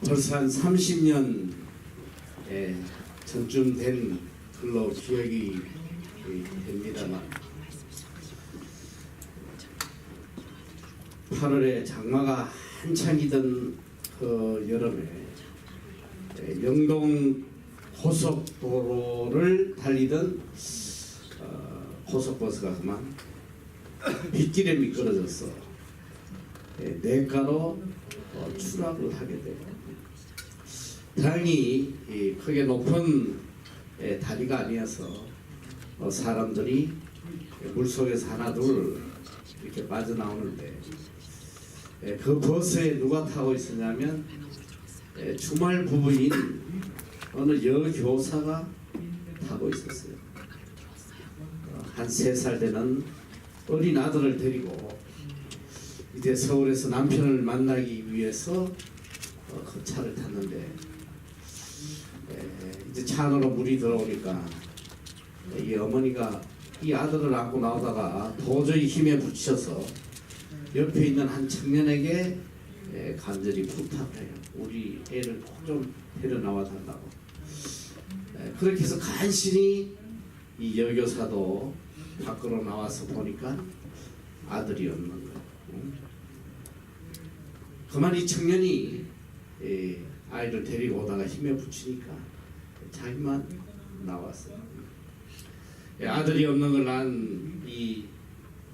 벌써 한 30년 전쯤 된 걸로 기억이 됩니다만 8월에 장마가 한창이던 그 여름에 영동 고속도로를 달리던 고속버스가 그만 빗길에 미끄러져서 냇가로 추락을 하게 되고, 다행히 크게 높은 다리가 아니어서 사람들이 물속에서 하나둘 이렇게 빠져나오는데, 그 버스에 누가 타고 있었냐면 주말 부부인 어느 여교사가 타고 있었어요. 한 3살 되는 어린 아들을 데리고 이제 서울에서 남편을 만나기 위해서 그 차를 탔는데, 이제 차 안으로 물이 들어오니까 이 어머니가 이 아들을 안고 나오다가 도저히 힘에 부딪혀서 옆에 있는 한 청년에게 간절히 부탁을 해요. 우리 애를 꼭 좀 데려 나와 달라고. 그렇게 해서 간신히 이 여교사도 밖으로 나와서 보니까 아들이 없는 거예요. 그만 이 청년이 아이를 데리고 오다가 힘에 부치니까 자기만 나왔어요. 아들이 없는 걸 안 이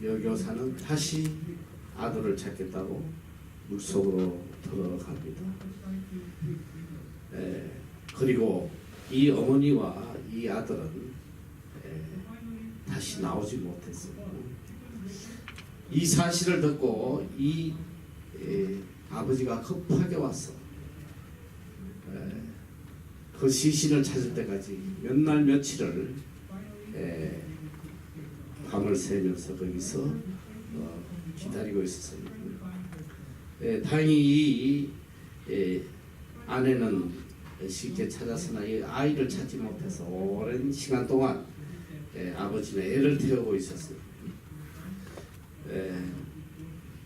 여교사는 다시 아들을 찾겠다고 물속으로 들어갑니다. 그리고 이 어머니와 이 아들은 다시 나오지 못했어요. 이 사실을 듣고 이 아버지가 급하게 왔어. 그 시신을 찾을 때까지 몇 날 며칠을 밤을 새면서 거기서 기다리고 있었어요. 다행히 이 아내는 쉽게 찾았으나 이 아이를 찾지 못해서 오랜 시간 동안 아버지는 애를 태우고 있었어요.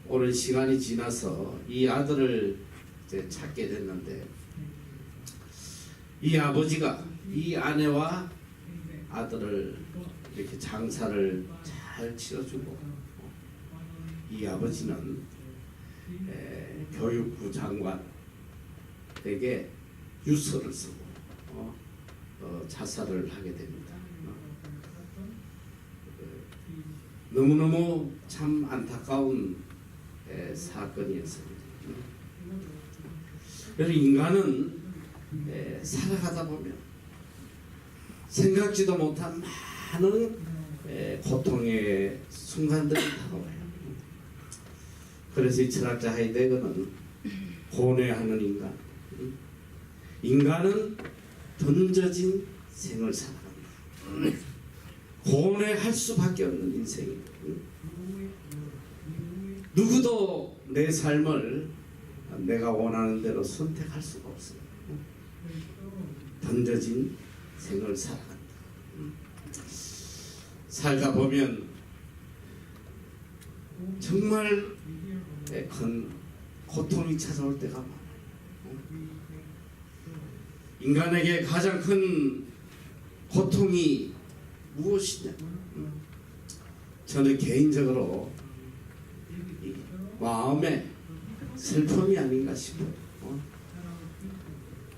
오랜 시간이 지나서 이 아들을 이제 찾게 됐는데, 이 아버지가 이 아내와 아들을 이렇게 장사를 잘 치러주고, 이 아버지는 교육부 장관에게 유서를 쓰고 자살을 하게 됩니다. 너무너무 참 안타까운 사건이었습니다. 그래서 인간은 살아가다 보면 생각지도 못한 많은 고통의 순간들이 다가와요. 그래서 이 철학자 하이데거는 고뇌하는 인간, 인간은 던져진 생을 살아간다. 고뇌할 수밖에 없는 인생입니다. 누구도 내 삶을 내가 원하는 대로 선택할 수가 없어요. 던져진 생을 살아간다. 살다 보면 정말 큰 고통이 찾아올 때가 많아요. 인간에게 가장 큰 고통이 무엇이냐? 저는 개인적으로 마음의 슬픔이 아닌가 싶어요.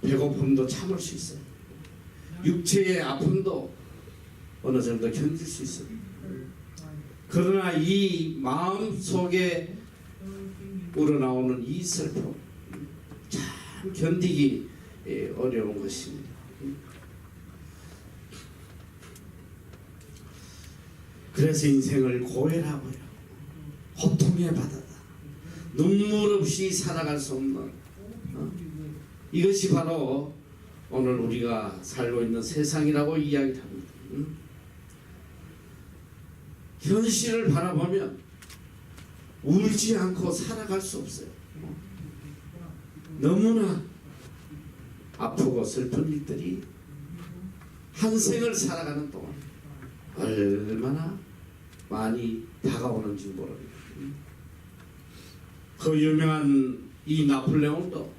배고픔도 참을 수 있어요. 육체의 아픔도 어느 정도 견딜 수 있어요. 그러나 이 마음 속에 우러나오는 이 슬픔, 참 견디기 어려운 것입니다. 그래서 인생을 고해라고 해요. 고통의 바다다. 눈물 없이 살아갈 수 없는 이것이 바로 오늘 우리가 살고 있는 세상이라고 이야기합니다. 현실을 바라보면 울지 않고 살아갈 수 없어요. 너무나 아프고 슬픈 일들이 한 생을 살아가는 동안 얼마나 많이 다가오는지 모릅니다. 그 유명한 이 나폴레옹도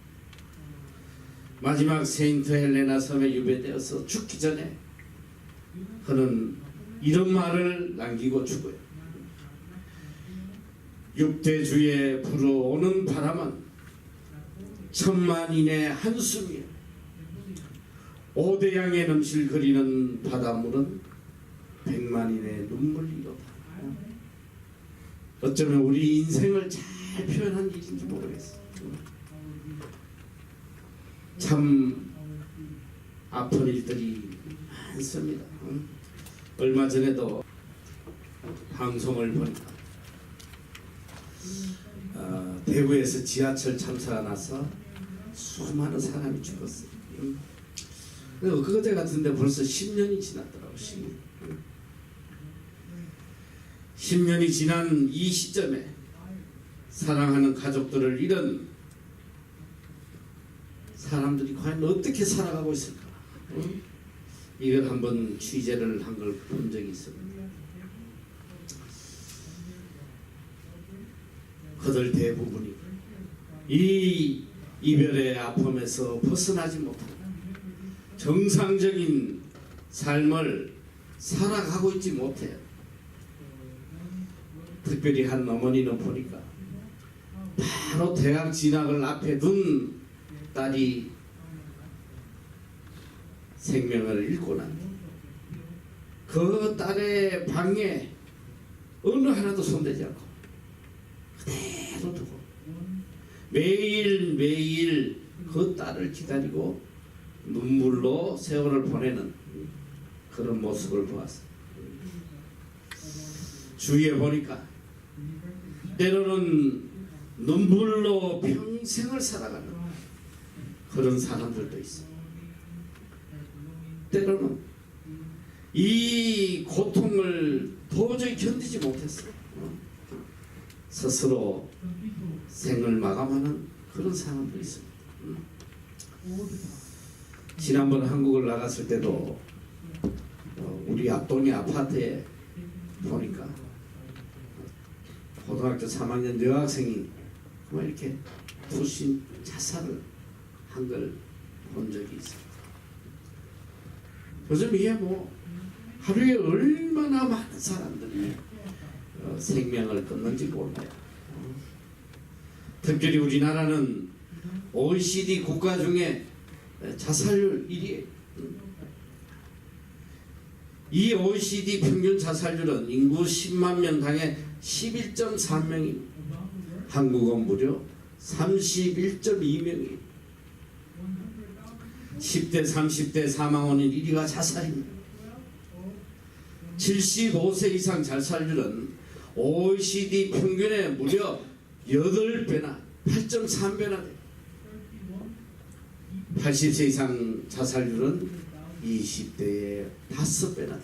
마지막 세인트 헬레나 섬에 유배되어서 죽기 전에 그는 이런 말을 남기고 죽어요. 육대주에 불어오는 바람은 천만인의 한숨이요, 오대양의 넘실거리는 바닷물은 백만인의 눈물이로다. 어쩌면 우리 인생을 잘 표현한 일인지 모르겠어. 참 아픈 일들이 많습니다. 얼마 전에도 방송을 보니까 대구에서 지하철 참사가 나서 수많은 사람이 죽었어요. 그때 같은데 벌써 10년이 지났더라고. 10년이 지난 이 시점에 사랑하는 가족들을 잃은 사람들이 과연 어떻게 살아가고 있을까? 이걸 한번 취재를 한 걸 본 적이 있습니다. 그들 대부분이 이 이별의 아픔에서 벗어나지 못하고 정상적인 삶을 살아가고 있지 못해요. 특별히 한 어머니는 보니까 바로 대학 진학을 앞에 둔 딸이 생명을 잃고 난 그 딸의 방에 어느 하나도 손대지 않고 그대로 두고 매일매일 그 딸을 기다리고 눈물로 세월을 보내는 그런 모습을 보았어요. 주위에 보니까 때로는 눈물로 평생을 살아가는 그런 사람들도 있어요. 때로는 이 고통을 도저히 견디지 못했어요. 스스로 생을 마감하는 그런 사람도 있습니다. 지난번 한국을 나갔을 때도 우리 앞동의 아파트에 보니까 고등학교 3학년 여학생이 이렇게 투신 자살을 한 걸 본 적이 있어요. 요즘 이게 하루에 얼마나 많은 사람들이 생명을 끊는지 몰라요. 특별히 우리나라는 OECD 국가 중에 자살률 1위에요. 이 OECD 평균 자살률은 인구 10만 명당에 11.3명입니다. 한국은 무려 31.2명이에요. 10대 30대 사망원인 1위가 자살입니다. 75세 이상 자살률은 OECD 평균의 무려 8배나 8.3배나 돼요. 80세 이상 자살률은 20대의 5배나 돼요.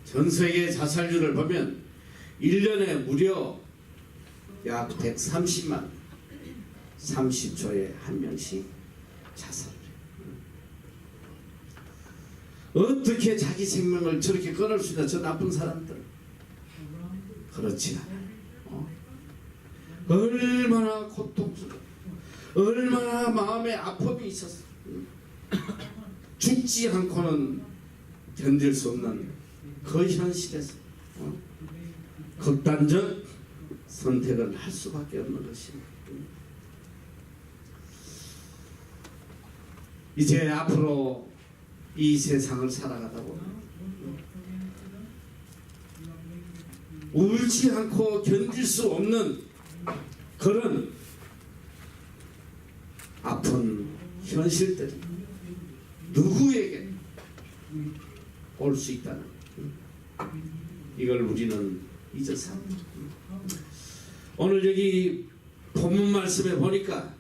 전 세계 자살률을 보면 1년에 무려 약 130만 30초에 한 명씩 자살을 해요. 어떻게 자기 생명을 저렇게 끊을 수 있나, 저 나쁜 사람들. 그렇지 않아요. 얼마나 고통스러워, 얼마나 마음에 아픔이 있었어. 죽지 않고는 견딜 수 없는 그 현실에서 극단적 선택을 할 수밖에 없는 것입니다. 이제 앞으로 이 세상을 살아가다 보면 울지 않고 견딜 수 없는 그런 아픈 현실들이 누구에게 올 수 있다는 이걸 우리는 잊어서 오늘 여기 본문 말씀에 보니까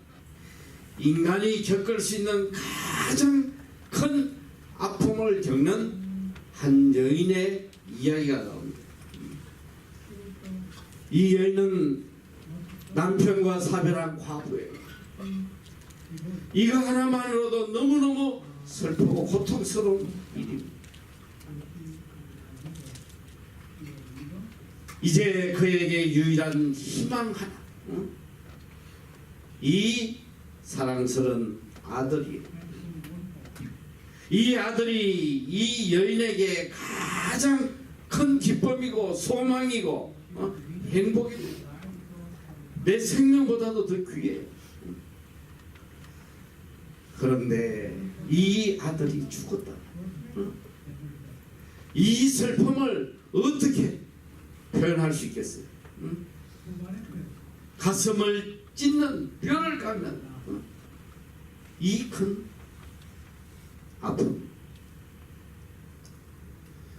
인간이 겪을 수 있는 가장 큰 아픔을 겪는 한 여인의 이야기가 나옵니다. 이 여인은 남편과 사별한 과부예요. 이거 하나만으로도 너무너무 슬프고 고통스러운 일입니다. 이제 그에게 유일한 희망 하나, 이 사랑스러운 아들이, 이 아들이 이 여인에게 가장 큰 기쁨이고 소망이고 행복입니다. 내 생명보다도 더 귀해요. 그런데 이 아들이 죽었다. 이 슬픔을 어떻게 표현할 수 있겠어요? 가슴을 찢는 뼈를 깎는 이 큰 아픔.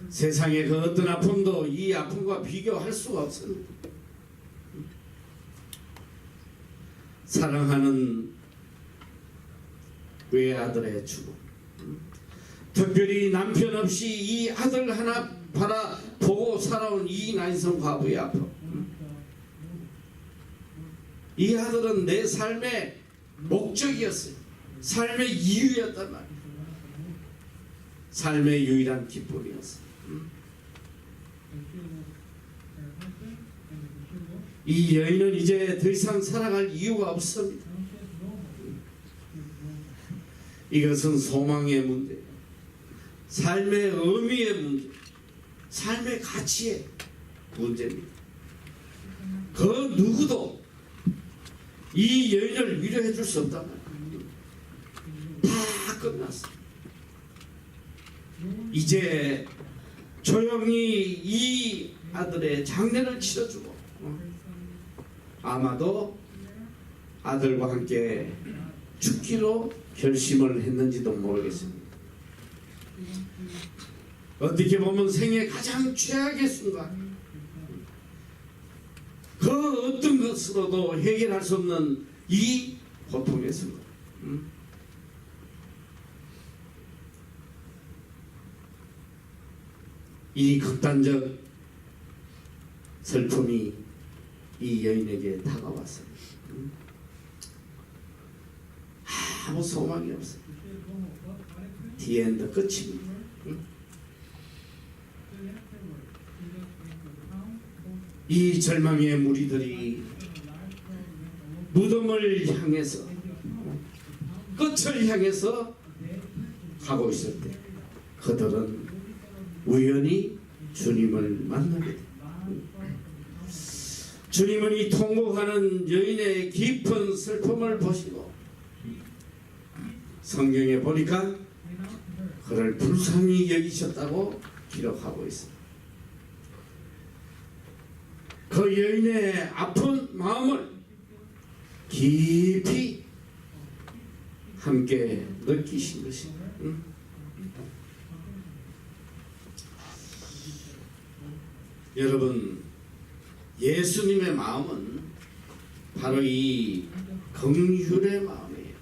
세상의 그 어떤 아픔도 이 아픔과 비교할 수가 없습니다. 사랑하는 외아들의 죽음, 특별히 남편 없이 이 아들 하나 바라보고 살아온 이 난성 과부의 아픔. 이 아들은 내 삶의 목적이었어요. 삶의 이유였단 말이에요. 삶의 유일한 기쁨이었어요. 이 여인은 이제 더 이상 살아갈 이유가 없습니다. 이것은 소망의 문제, 삶의 의미의 문제, 삶의 가치의 문제입니다. 그 누구도 이 여인을 위로해 줄 수 없단 말이에요. 다 끝났어. 이제 조용히 이 아들의 장례를 치러주고 아마도 아들과 함께 죽기로 결심을 했는지도 모르겠습니다. 어떻게 보면 생애 가장 최악의 순간, 그 어떤 것으로도 해결할 수 없는 이 고통의 순간, 이 극단적 슬픔이 이 여인에게 다가왔습니다. 아무 소망이 없어요. 디엔드 끝입니다. 이 절망의 무리들이 무덤을 향해서, 끝을 향해서 가고 있을 때 그들은 우연히 주님을 만나게 됩니다. 주님은 이 통곡하는 여인의 깊은 슬픔을 보시고 성경에 보니까 그를 불쌍히 여기셨다고 기록하고 있습니다. 그 여인의 아픈 마음을 깊이 함께 느끼신 것입니다. 여러분, 예수님의 마음은 바로 이 긍휼의 마음이에요.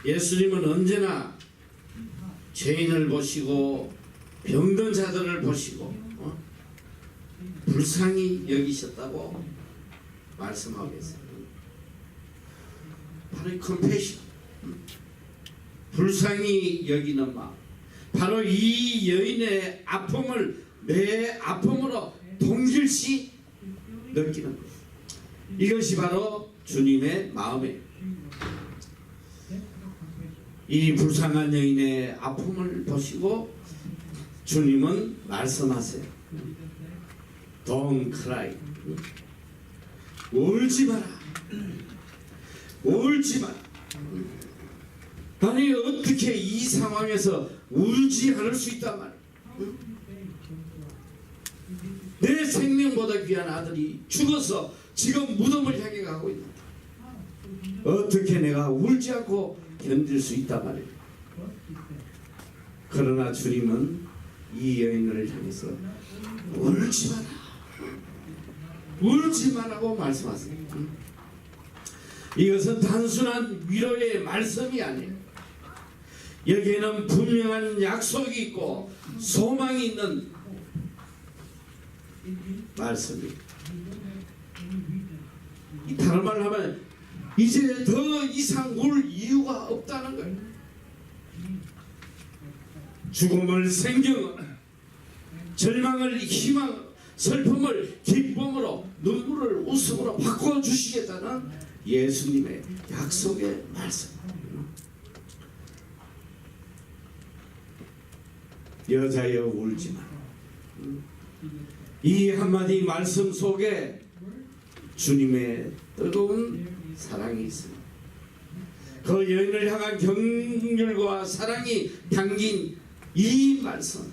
예수님은 언제나 죄인을 보시고 병든 자들을 보시고 불쌍히 여기셨다고 말씀하고 계세요. 바로 이 컴패션, 불쌍히 여기는 마음, 바로 이 여인의 아픔을 내 아픔으로 동일시 느끼는 것, 이것이 바로 주님의 마음이에요. 이 불쌍한 여인의 아픔을 보시고 주님은 말씀하세요. Don't cry. 울지 마라. 울지 마라. 아니, 어떻게 이 상황에서 울지 않을 수 있단 말이야. 내 생명보다 귀한 아들이 죽어서 지금 무덤을 향해 가고 있는데 어떻게 내가 울지 않고 견딜 수 있단 말이에요. 그러나 주님은 이 여인을 향해서 울지 마라, 울지 마라고 말씀하세요. 이것은 단순한 위로의 말씀이 아니에요. 여기에는 분명한 약속이 있고 소망이 있는 말씀입니다. 다른 말로 하면 이제 더 이상 울 이유가 없다는 거예요. 죽음을 생경을, 절망을 희망, 슬픔을 기쁨으로, 눈물을 웃음으로 바꿔주시겠다는 예수님의 약속의 말씀. 여자여 울지 마라. 이 한마디 말씀 속에 주님의 뜨거운 사랑이 있습니다. 그 여인을 향한 긍휼과 사랑이 담긴 이 말씀,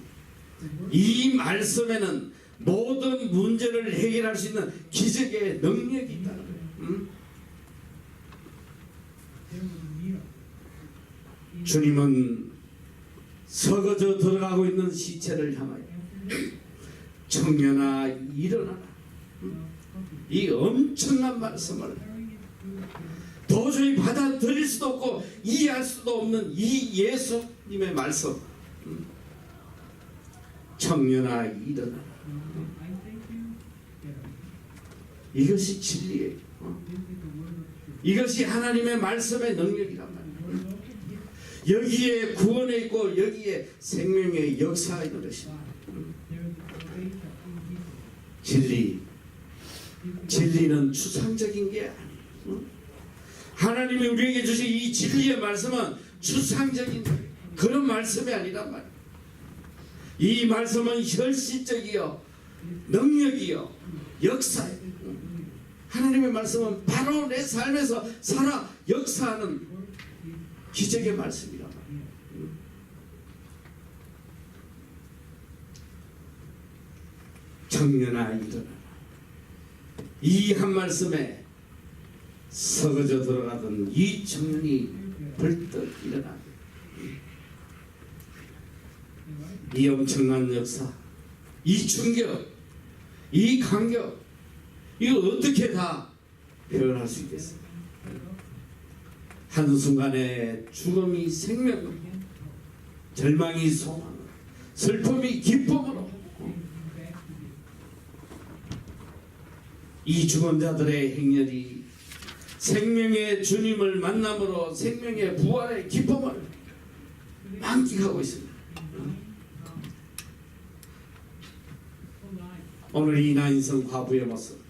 이 말씀에는 모든 문제를 해결할 수 있는 기적의 능력이 있다는 거예요. 주님은 서거져 들어가고 있는 시체를 향하여 청년아 일어나라. 이 엄청난 말씀을 도저히 받아들일 수도 없고 이해할 수도 없는 이 예수님의 말씀. 청년아 일어나라. 이것이 진리예요. 이것이 하나님의 말씀의 능력이란 말이에요. 여기에 구원에 있고 여기에 생명의 역사가 있는 것입니다. 진리는 추상적인 게 아니에요. 하나님이 우리에게 주신 이 진리의 말씀은 추상적인 그런 말씀이 아니란 말이에요. 이 말씀은 현실적이요, 능력이요, 역사예요. 하나님의 말씀은 바로 내 삶에서 살아 역사하는 기적의 말씀이란 말이에요. 청년아 일어나라. 이 한 말씀에 서거져 들어가던 이 청년이 벌떡 일어나. 이 엄청난 역사, 이 충격, 이 감격, 이거 어떻게 다 표현할 수 있겠어요? 한순간에 죽음이 생명으로, 절망이 소망으로, 슬픔이 기쁨으로, 이 죽은 자들의 행렬이 생명의 주님을 만남으로 생명의 부활의 기쁨을 만끽하고 있습니다. 오늘 이 나인성 과부의 모습,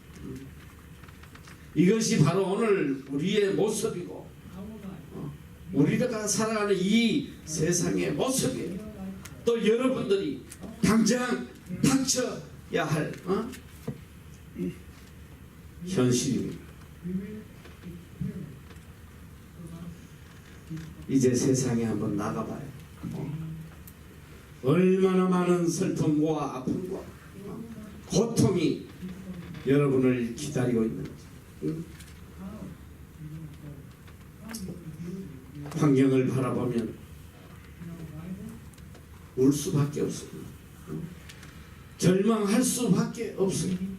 이것이 바로 오늘 우리의 모습이고 우리가 살아가는 이 세상의 모습이에요. 또 여러분들이 당장 닥쳐야 할 현실입니다. 이제 세상에 한번 나가봐요. 얼마나 많은 슬픔과 아픔과 고통이 여러분을 기다리고 있는지. 환경을 바라보면 울 수밖에 없습니다. 절망할 수밖에 없습니다.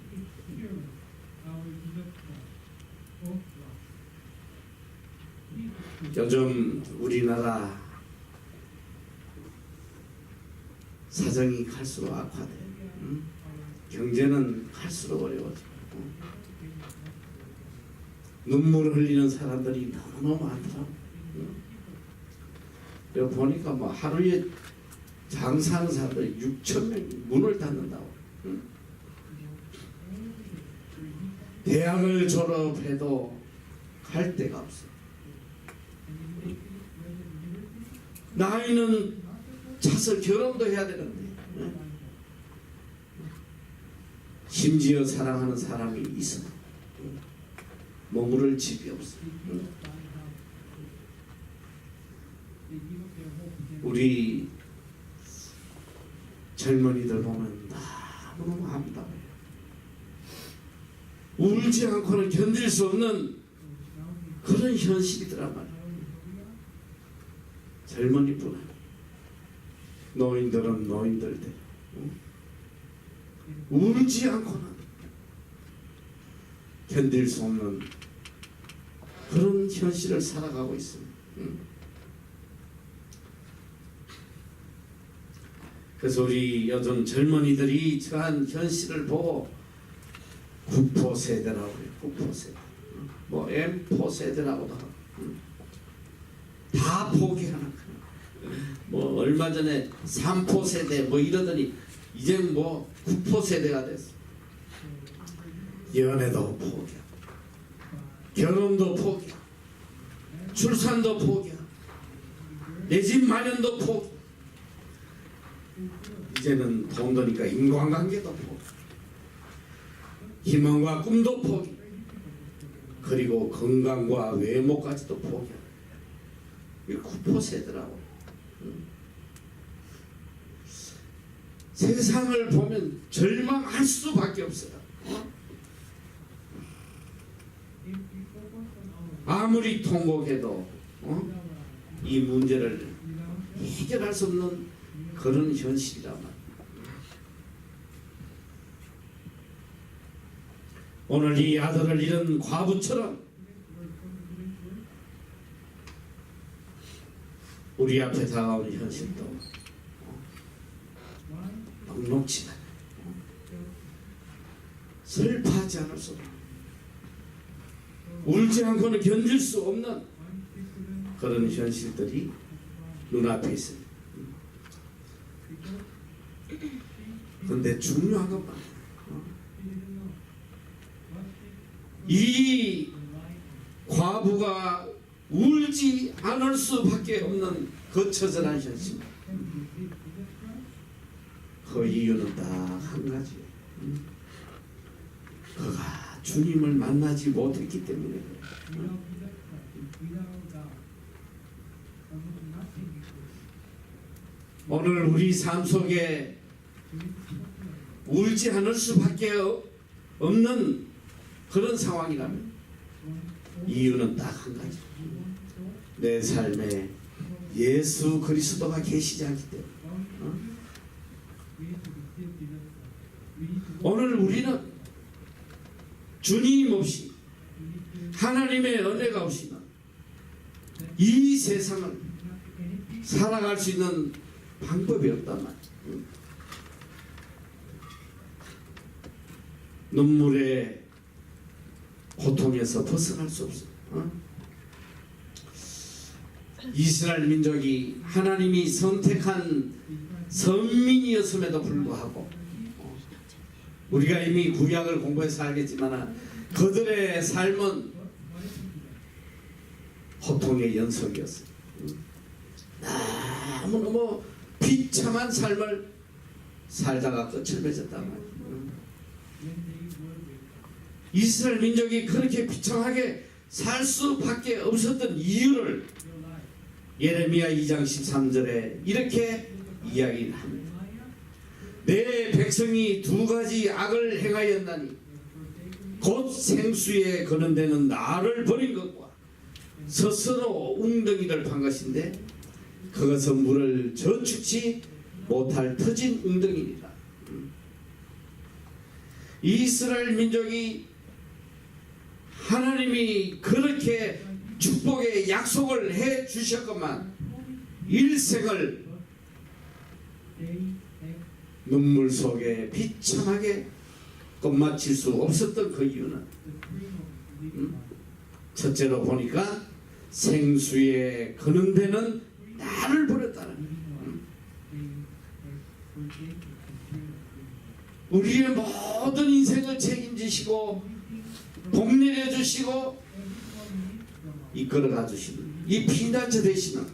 요즘 우리나라 사정이 갈수록 악화돼. 경제는 갈수록 어려워지고 눈물을 흘리는 사람들이 너무너무 많더라고. 여기 보니까 뭐 하루에 장사하는 사람들이 6,000명이 문을 닫는다고. 대학을 졸업해도 갈 데가 없어. 나이는 차서 결혼도 해야 되는데 심지어 사랑하는 사람이 있어 머무를 집이 없어. 우리 젊은이들 보면 너무너무 아름다워요. 울지 않고는 견딜 수 없는 그런 현실이더란 말이에요. 젊은이뿐 아니라 노인들은 노인들대로 울지 않고는 견딜 수 없는 그런 현실을 살아가고 있습니다. 그래서 우리 요즘 젊은이들이 처한 현실을 보고 구포 세대라고 해요. 구포 세대, 뭐 M4 세대라고도 하고 다 포기하는 거예요. 뭐 얼마 전에 3포 세대 뭐 이러더니 이제 뭐 9포 세대가 됐어. 연애도 포기하고 결혼도 포기야. 출산도 포기야. 내 집 마련도 포기. 이제는 돈 드니까 인간관계도 포기. 희망과 꿈도 포기. 그리고 건강과 외모까지도 포기야. 이 구포세더라고. 세상을 보면 절망할 수밖에 없어요. 아무리 통곡해도 이 문제를 해결할 수 없는 그런 현실이란 말이에요. 오늘 이 아들을 잃은 과부처럼 우리 앞에 다가오는 현실도 녹록지 않아요. 슬퍼하지 않을 수 없는, 울지 않고는 견딜 수 없는 그런 현실들이 눈앞에 있어요. 그런데 중요한 것만, 이 과부가 울지 않을 수밖에 없는 그 처절한 현실, 그 이유는 딱 한 가지예요. 그가 주님을 만나지 못했기 때문에. 오늘 우리 삶 속에 울지 않을 수밖에 없는 그런 상황이라면 이유는 딱 한 가지. 내 삶에 예수 그리스도가 계시지 않기 때문에. 오늘 우리는 주님 없이, 하나님의 은혜가 없이는 이 세상을 살아갈 수 있는 방법이 없단 말이에요. 눈물의 고통에서 벗어날 수 없어요. 이스라엘 민족이 하나님이 선택한 선민이었음에도 불구하고, 우리가 이미 구약을 공부해서 알겠지만 그들의 삶은 고통의 연속이었어요. 너무너무 비참한 삶을 살다가 끝을 맺었단 말이에요. 이스라엘 민족이 그렇게 비참하게 살 수밖에 없었던 이유를 예레미야 2장 13절에 이렇게 이야기를 합니다. 내 백성이 두 가지 악을 행하였나니 곧 생수에 거는 데는 나를 버린 것과 스스로 웅덩이를 판 것인데 그것은 물을 저축치 못할 터진 웅덩이니라. 이스라엘 민족이 하나님이 그렇게 축복의 약속을 해 주셨건만 일생을 눈물 속에 비참하게 끝마칠 수 없었던 그 이유는 첫째로 보니까 생수에 거는 데는 나를 버렸다는 거예요. 우리의 모든 인생을 책임지시고 복내려 주시고 이끌어가 주시는 이 피난처 되시는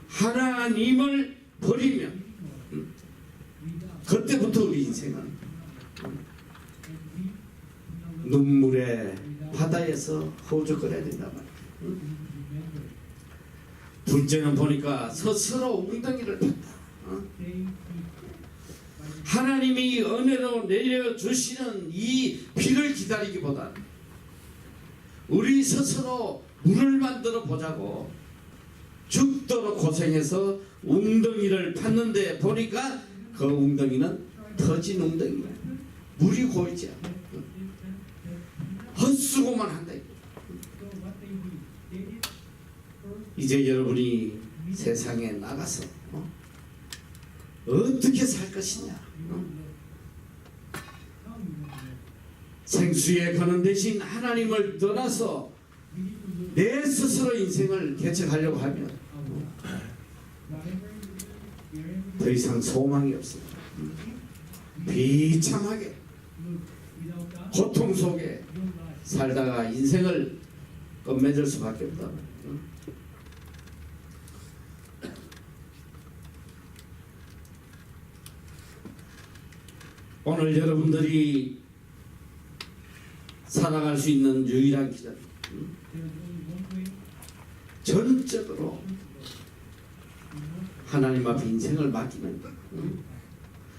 하나님을 버리면 그때부터 우리 인생은 눈물의 바다에서 허우적거려야 된단 말이에요. 둘째는 보니까 스스로 웅덩이를 팠다. 하나님이 은혜로 내려주시는 이 비를 기다리기보다 우리 스스로 물을 만들어 보자고 죽도록 고생해서 웅덩이를 팠는데 보니까 그 웅덩이는 터진 웅덩이야. 물이 고이지 않아. 헛수고만 한다. 이제 여러분이 세상에 나가서 어떻게 살 것이냐. 생수에 거는 대신 하나님을 떠나서 내 스스로 인생을 개척하려고 하면 더 이상 소망이 없습니다. 비참하게 고통 속에 살다가 인생을 끝맺을 수밖에 없다. 오늘 여러분들이 살아갈 수 있는 유일한 기전, 전적으로 하나님 앞에 인생을 맡기는 것.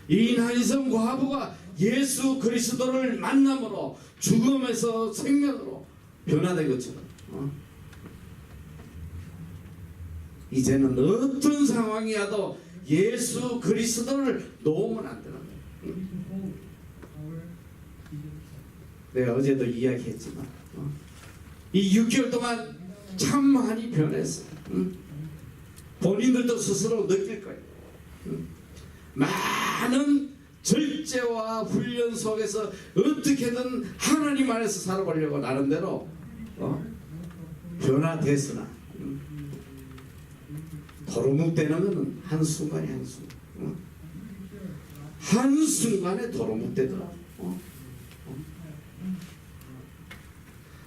이 나인성 과부가 예수 그리스도를 만남으로 죽음에서 생명으로 변화된 것처럼 이제는 어떤 상황이어도 예수 그리스도를 놓으면 안 되는 거예요. 내가 어제도 이야기했지만 이 6개월 동안 참 많이 변했어요. 본인들도 스스로 느낄 거예요. 많은 절제와 훈련 속에서 어떻게든 하나님 안에서 살아보려고 나름대로 변화됐으나 도루묵대는 것은 한순간에 한순간 한순간에 도루묵대더라.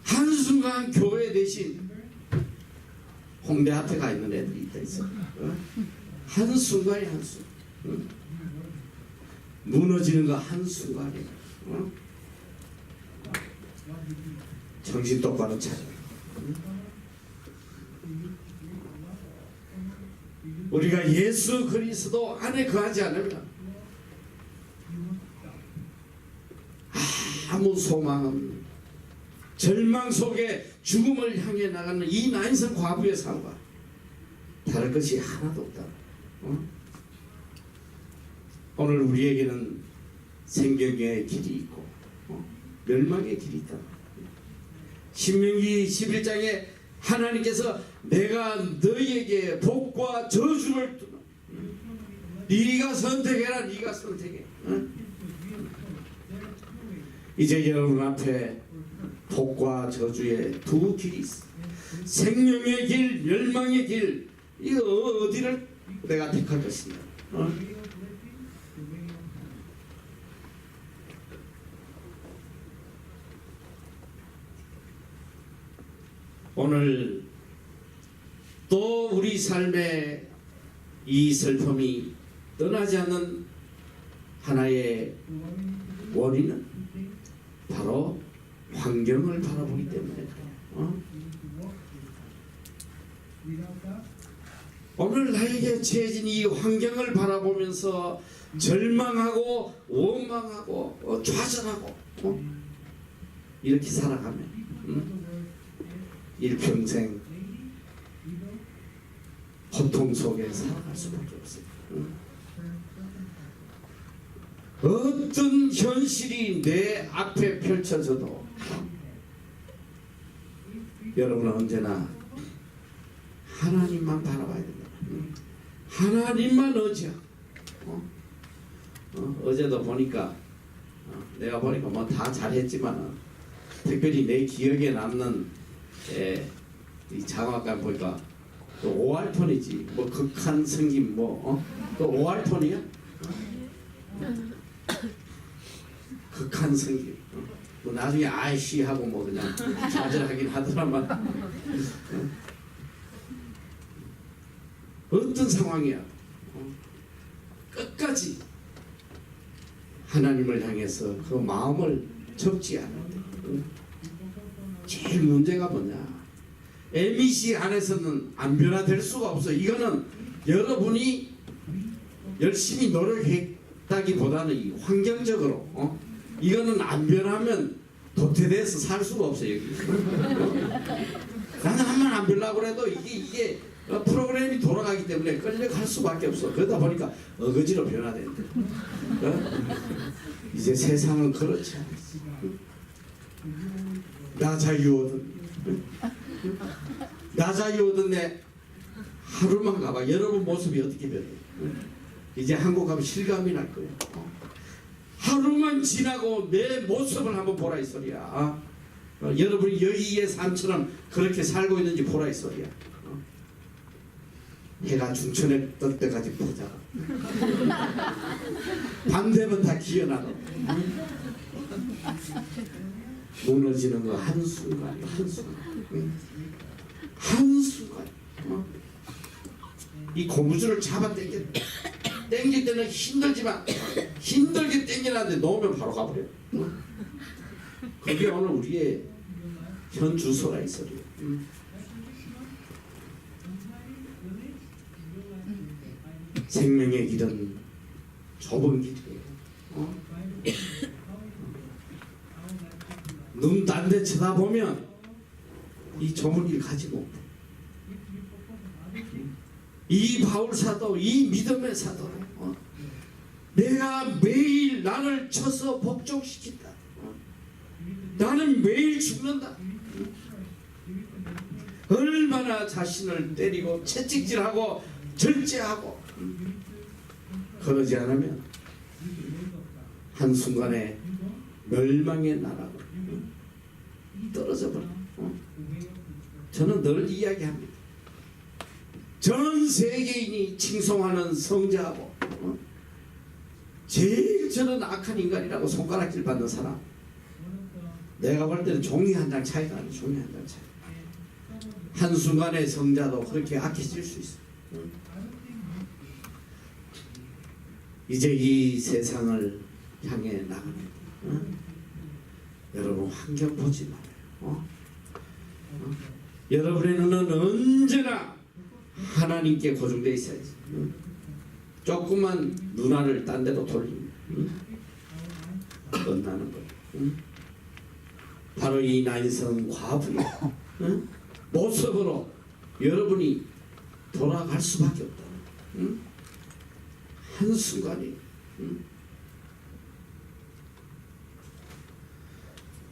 한순간 교회 대신 홍대 앞에 가 있는 애들이 있어. 한순간에 한순간 무너지는 거 한순간에 정신 똑바로 차려. 우리가 예수 그리스도 안에 거하지 않으면 아무 소망 없는 절망 속에 죽음을 향해 나가는 이 나인성 과부의 삶과 다를 것이 하나도 없다. 오늘 우리에게는 생명의 길이 있고 멸망의 길이 있다. 신명기 11장에 하나님께서 내가 너희에게 복과 저주를 두노. 네가 선택해라. 네가 선택해. 이제 여러분 앞에 복과 저주의 두 길이 있어. 생명의 길, 멸망의 길. 이거 어디를 내가 택할 것이냐. 오늘 또 우리 삶의 이 슬픔이 떠나지 않는 하나의 원인은 바로 환경을 바라보기 때문에 그래요. 오늘 나에게 처해진 이 환경을 바라보면서 절망하고 원망하고 좌절하고 이렇게 살아가면 일평생 고통 속에 살아갈 수밖에 없어요. 어떤 현실이 내 앞에 펼쳐져도 여러분은 언제나 하나님만 바라봐야 됩니다. 하나님만 의지하고 어제도 보니까 내가 보니까 뭐 다 잘했지만 특별히 내 기억에 남는 이 장학관 보니까 또 오알톤이지 뭐 극한 성김 또 오알톤이야? 극한 성김 뭐 나중에 아이씨 하고 뭐 그냥 좌절하긴 하더라만 어떤 상황이야 끝까지 하나님을 향해서 그 마음을 접지 않는데 제일 문제가 뭐냐 MEC 안에서는 안 변화될 수가 없어. 이거는 여러분이 열심히 노력했다기보다는 이 환경적으로 이거는 안 변하면 도태돼서 살 수가 없어요. 여기. 나는 한번 안 변하려고 해도 이게 프로그램이 돌아가기 때문에 끌려갈 수밖에 없어. 그러다 보니까 어거지로 변화된다. 이제 세상은 그렇지 않았어. 나 자유 얻은 내 하루만 가봐. 여러분 모습이 어떻게 변해? 이제 한국 가면 실감이 날 거예요. 하루만 지나고 내 모습을 한번 보라 이 소리야. 여러분이 여기의 삶처럼 그렇게 살고 있는지 보라 이 소리야. 해가 중천에 뜰 때까지 보자. 밤 되면 다 기어나고. 무너지는 거 한순간이야. 한순간. 이 고무줄을 잡아 당길 때는 힘들지만 힘들게 당기는데 놓으면 바로 가버려. 그게 오늘 우리의 현 주소라 이 소리야. 생명의 길은 좁은 길이에요. 눈 딴 데 쳐다보면 이 좁은 길 가지 못해. 이 바울 사도, 이 믿음의 사도, 내가 매일 나를 쳐서 복종시킨다. 나는 매일 죽는다. 얼마나 자신을 때리고 채찍질하고 절제하고 그러지 않으면 한순간에 멸망의 나라로 떨어져 버려. 저는 늘 이야기합니다. 전 세계인이 칭송하는 성자하고 제일 저는 악한 인간이라고 손가락질 받는 사람, 내가 볼 때는 종이 한 장 차이가 아니에요. 종이 한 장 차이. 한순간에 성자도 그렇게 악해질 수 있어요. 이제 이 세상을 향해 나가는 여러분 환경 보지 말아요. 여러분의 눈은 언제나 하나님께 고정되어 있어야지. 조금만 눈알을 딴 데로 돌리면 끝나는 거예요. 바로 이 나인성 과부의 모습으로 여러분이 돌아갈 수밖에 없다. 한순간에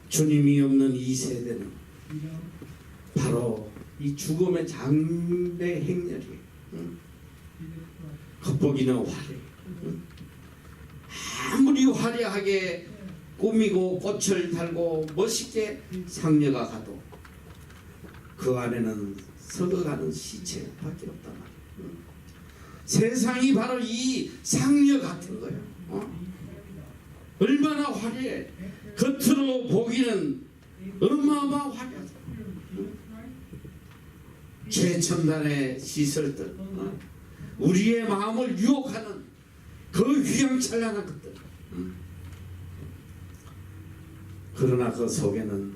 주님이 없는 이 세대는 바로 이 죽음의 장대 행렬이에요. 겉보기는 화려해. 아무리 화려하게 꾸미고 꽃을 달고 멋있게 상녀가 가도 그 안에는 썩어가는 시체밖에 없단 말이에요. 세상이 바로 이 상녀 같은 거예요. 얼마나 화려해. 겉으로 보기는 어마어마한 화려하죠. 최첨단의 시설들, 우리의 마음을 유혹하는 그 휘황찬란한 것들. 그러나 그 속에는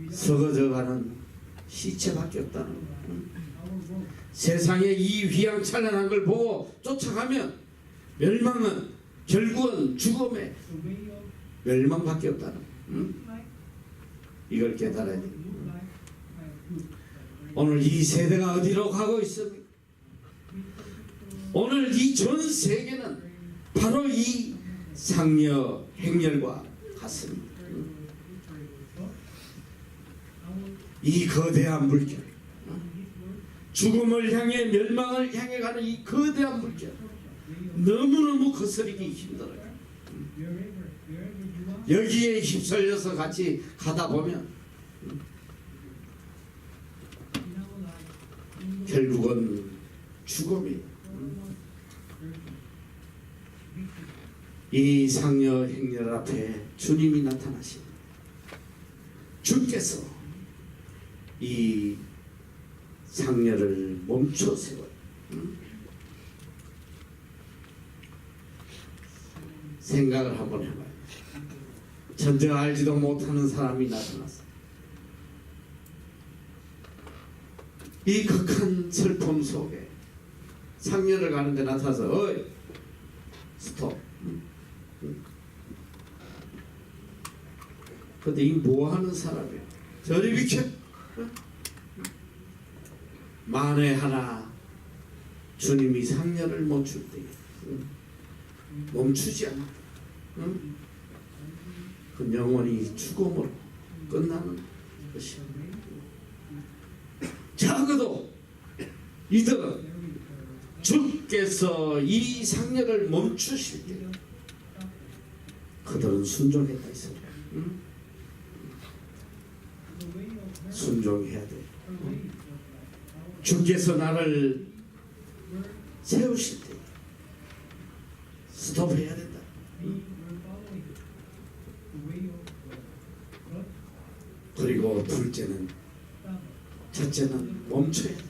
썩어져가는 시체밖에 없다는 거예요. 세상에 이 휘황찬란한 걸 보고 쫓아가면 멸망은 결국은 죽음의 멸망밖에 없다는 거예요. 이걸 깨달아야 돼요. 오늘 이 세대가 어디로 가고 있습니까? 오늘 이 전 세계는 바로 이 상녀 행렬과 같습니다. 이 거대한 물결, 죽음을 향해 멸망을 향해 가는 이 거대한 물결, 너무너무 거스르기 힘들어요. 여기에 휩쓸려서 같이 가다 보면 결국은 죽음이, 이 상녀 행렬 앞에 주님이 나타나십니다. 주께서 이 상녀를 멈춰 세워요. 생각을 한번 해봐요. 전혀 알지도 못하는 사람이 나타났어. 이 극한 슬픔 속에 상녀를 가는데 나타나서 어이 스톱. 근데 이 뭐하는 사람이야? 저리 비켜. 만에 하나 주님이 상녀를 멈출 때 멈추지 않아. 그 영원히 죽음으로 끝나는 것이야. 적어도 이들은 주께서 이 상녀를 멈추실 때 그들은 순종했다 이 소리야. 순종해야 돼. 주께서 나를 세우실 때 스톱해야 된다. 그리고 둘째는, 첫째는 멈춰야 돼.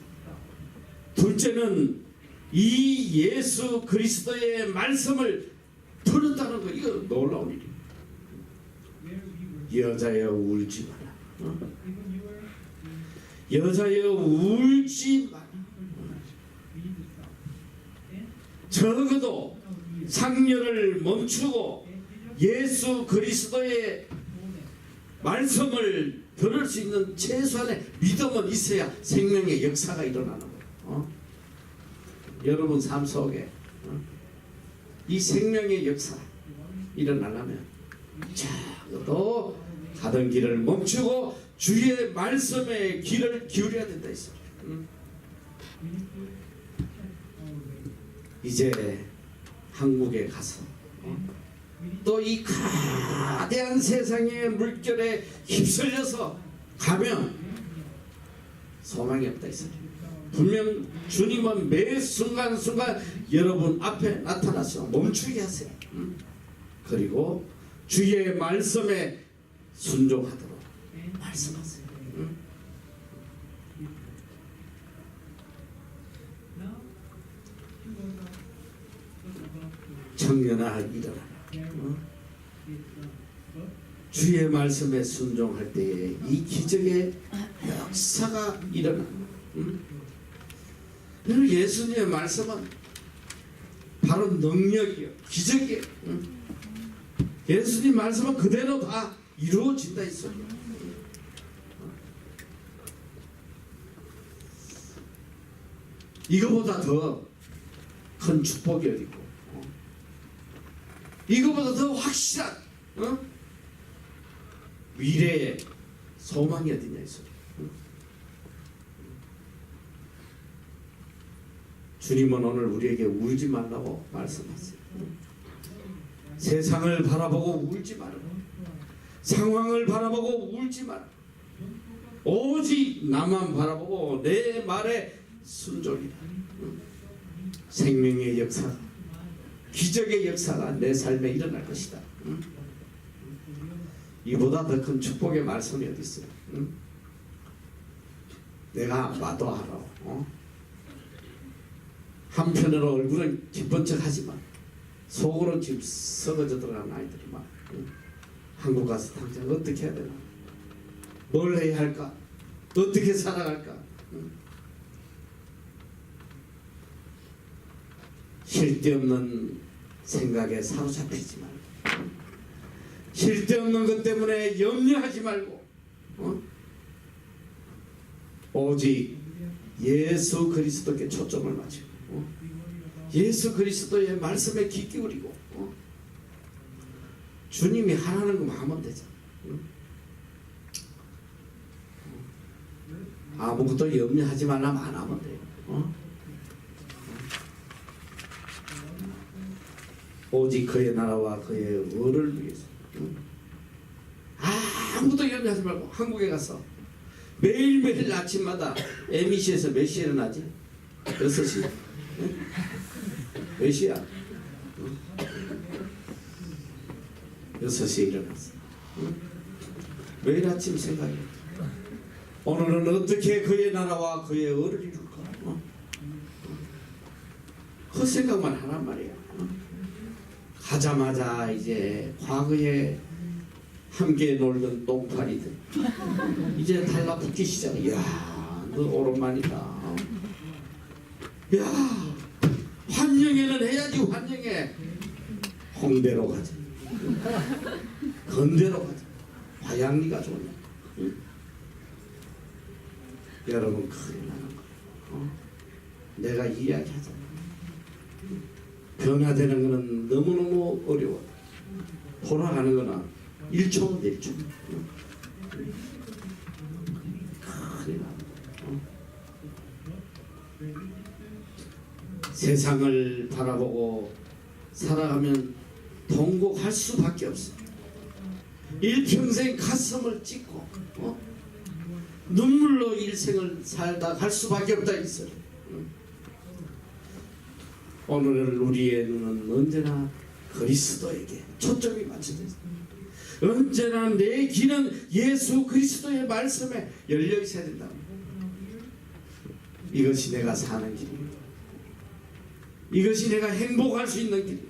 둘째는 이 예수 그리스도의 말씀을 들었다는 거. 이거 놀라운 일이에요. 여자여 울지 마라. 여자여 울지 마라. 적어도 상녀를 멈추고 예수 그리스도의 말씀을 들을 수 있는 최소한의 믿음은 있어야 생명의 역사가 일어나는 거예요. 여러분 삶 속에 이 생명의 역사 일어나려면 적어도 가던 길을 멈추고 주의 말씀에 귀를 기울여야 된다 했어요. 이제 한국에 가서 또 이 거대한 세상의 물결에 휩쓸려서 가면 소망이 없다 했어요. 분명 주님은 매 순간순간 여러분 앞에 나타나서 멈추게 하세요. 그리고 주의 말씀에 순종하도록 말씀하세요. 청년아 일어나라. 주의 말씀에 순종할 때에 이 기적의 역사가 일어나. 예수님의 말씀은 바로 능력이요, 기적이요. 예수님 말씀은 그대로 다 이루어진다 이 소리야. 이거보다 더 큰 축복이 어디고, 이거보다 더 확실한 미래의 소망이 어디냐 이 소리. 주님은 오늘 우리에게 울지 말라고 말씀하세요. 세상을 바라보고 울지 말고, 상황을 바라보고 울지 말고, 오직 나만 바라보고 내 말에 순종이다. 생명의 역사, 기적의 역사가 내 삶에 일어날 것이다. 이보다 더 큰 축복의 말씀이 어디 있어요? 내가 안 봐도 알아. 한편으로 얼굴은 기쁜 척 하지만 속으로는 지금 썩어져 들어가는 아이들이 막 한국 가서 당장 어떻게 해야 되나, 뭘 해야 할까, 어떻게 살아갈까. 쉴데없는 생각에 사로잡히지 말고, 쉴데없는 것 때문에 염려하지 말고, 오직 예수 그리스도께 초점을 맞추고, 예수 그리스도의 말씀에 귀 기울이고, 주님이 하라는 것만 하면 되잖아. 아무것도 염려하지 말라면 안 하면 돼요. 오직 그의 나라와 그의 의를 위해서. 아무것도 염려하지 말고 한국에 가서 매일매일 아침마다 MBC에서 몇 시에 일어나지? 6시? 몇 시야? 6시에 일어났어. 매일 아침 생각해. 오늘은 어떻게 그의 나라와 그의 의를 이룰까? 그 생각만 하란 말이야. 가자마자 이제 과거에 함께 놀던 똥파리들 이제 달라붙기 시작해. 이야, 너 오랜만이다. 야, 환영회는 해야지. 환영회. 홍대로 가자, 건대로 가자, 화양리가 좋냐. 여러분 큰일 나는 거야. 내가 이야기하잖아. 변화되는 것은 너무너무 어려워. 돌아가는 거는 1초면 1초. 큰일 나. 세상을 바라보고 살아가면 통곡할 수밖에 없어. 일평생 가슴을 찢고 눈물로 일생을 살다 갈 수밖에 없다 있어. 오늘 우리의 눈은 언제나 그리스도에게 초점이 맞춰져 있어. 언제나 내 길은 예수 그리스도의 말씀에 열려 있어야 된다. 이것이 내가 사는 길입니다. 이것이 내가 행복할 수 있는 길.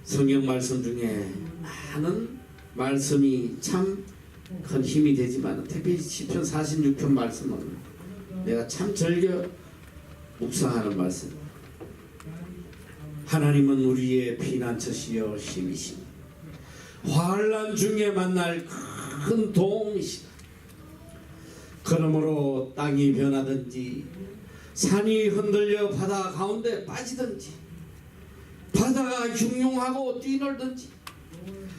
성경 말씀 중에 많은 말씀이 참 큰 힘이 되지만 특히 시편 46편 말씀은 내가 참 즐겨 묵상하는 말씀. 하나님은 우리의 피난처시여 힘이시니 환난 중에 만날 큰 도움이시다. 그러므로 땅이 변하든지 산이 흔들려 바다 가운데 빠지든지 바다가 흉흉하고 뛰놀든지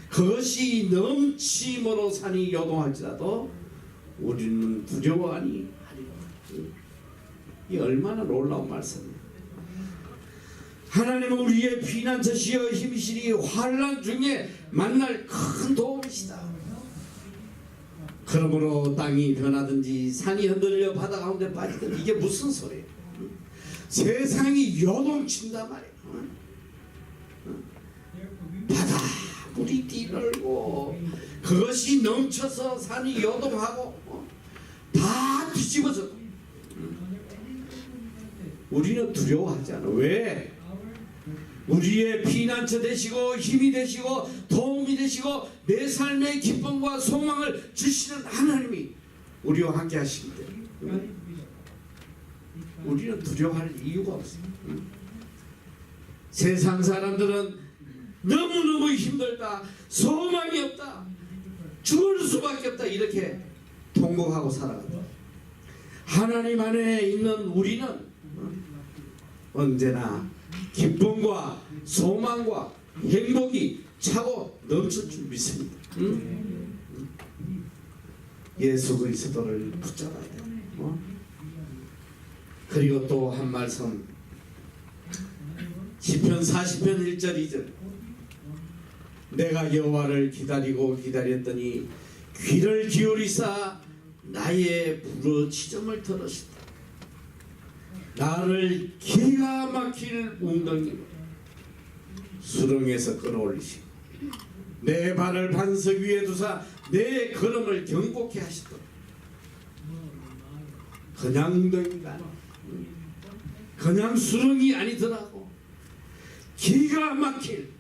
그것이 넘침으로 산이 요동할지라도 우리는 두려워 아니하리라. 이 얼마나 놀라운 말씀이에요. 하나님은 우리의 피난처시여 힘이시니 환난 중에 만날 큰 도움이시다. 그러므로 땅이 변하든지 산이 흔들려 바다 가운데 빠지든지 이게 무슨 소리예요? 세상이 요동친단 말이에요. 바다 물이 뛰놀고 그것이 넘쳐서 산이 요동하고 다 뒤집어져. 우리는 두려워하지 않아. 왜? 우리의 피난처 되시고 힘이 되시고 도움이 되시고 내 삶의 기쁨과 소망을 주시는 하나님이 우리와 함께 하시기 때문에 우리는 두려워할 이유가 없어요. 세상 사람들은 너무너무 힘들다, 소망이 없다, 죽을 수밖에 없다 이렇게 통곡하고 살아간다. 하나님 안에 있는 우리는 언제나 기쁨과 소망과 행복이 차고 넘칠 줄 믿습니다. 예수 그리스도를 붙잡아야 돼. 그리고 또 한 말씀, 시편 40편 1절 2절. 내가 여호와를 기다리고 기다렸더니 귀를 기울이사 나의 부르짖음을 들으시다. 나를 기가 막힐 웅덩이로 수렁에서 끌어올리시고 내 발을 반석 위에 두사 내 걸음을 견고케 하시도록. 그냥 웅덩이가 아니야. 그냥 수렁이 아니더라고. 기가 막힐,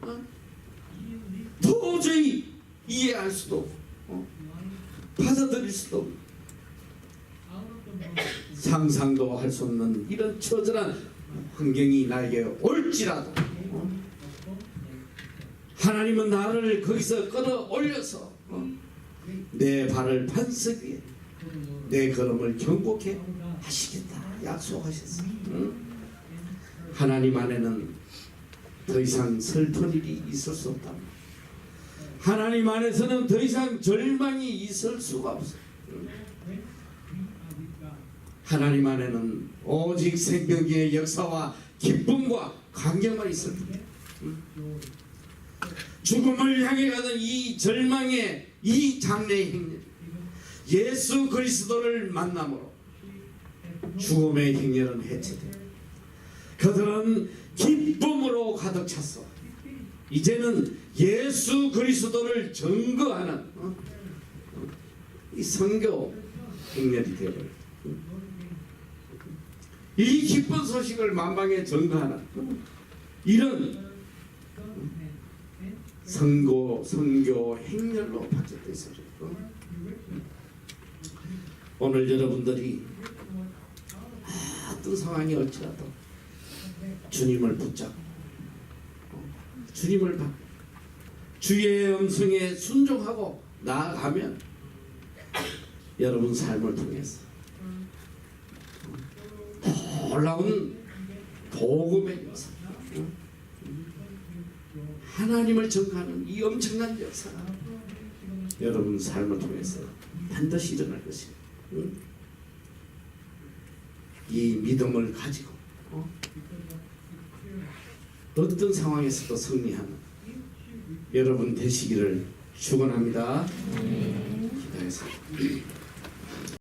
도저히 이해할 수도 없고 받아들일 수도 없고 상상도 할 수 없는 이런 처절한 환경이 나에게 올지라도 하나님은 나를 거기서 끌어올려서 내 발을 반석 위에 내 걸음을 견고케 하시겠다 약속하셨어요. 하나님 안에는 더 이상 슬픈 일이 있을 수 없다. 하나님 안에서는 더 이상 절망이 있을 수가 없어요. 하나님 안에는 오직 생명의 역사와 기쁨과 감격만 있을 뿐이에요. 죽음을 향해 가는 이 절망의 이 장래의 행렬, 예수 그리스도를 만남으로 죽음의 행렬은 해체됩니다. 그들은 기쁨으로 가득 찼어. 이제는 예수 그리스도를 증거하는 이 선교 행렬이 되어버려요. 이 기쁜 소식을 만방에 증거하는 이런 선교 행렬로 바뀌었다 있어요. 오늘 여러분들이 어떤 상황이 올지라도 주님을 붙잡고 주님을 받고 주의 음성에 순종하고 나아가면 여러분 삶을 통해서 놀라운 복음의 역사, 하나님을 전가하는 이 엄청난 역사가 여러분 삶을 통해서 반드시 일어날 것입니다. 이 믿음을 가지고 어떤 상황에서도 승리하는 여러분 되시기를 축원합니다. 기도해서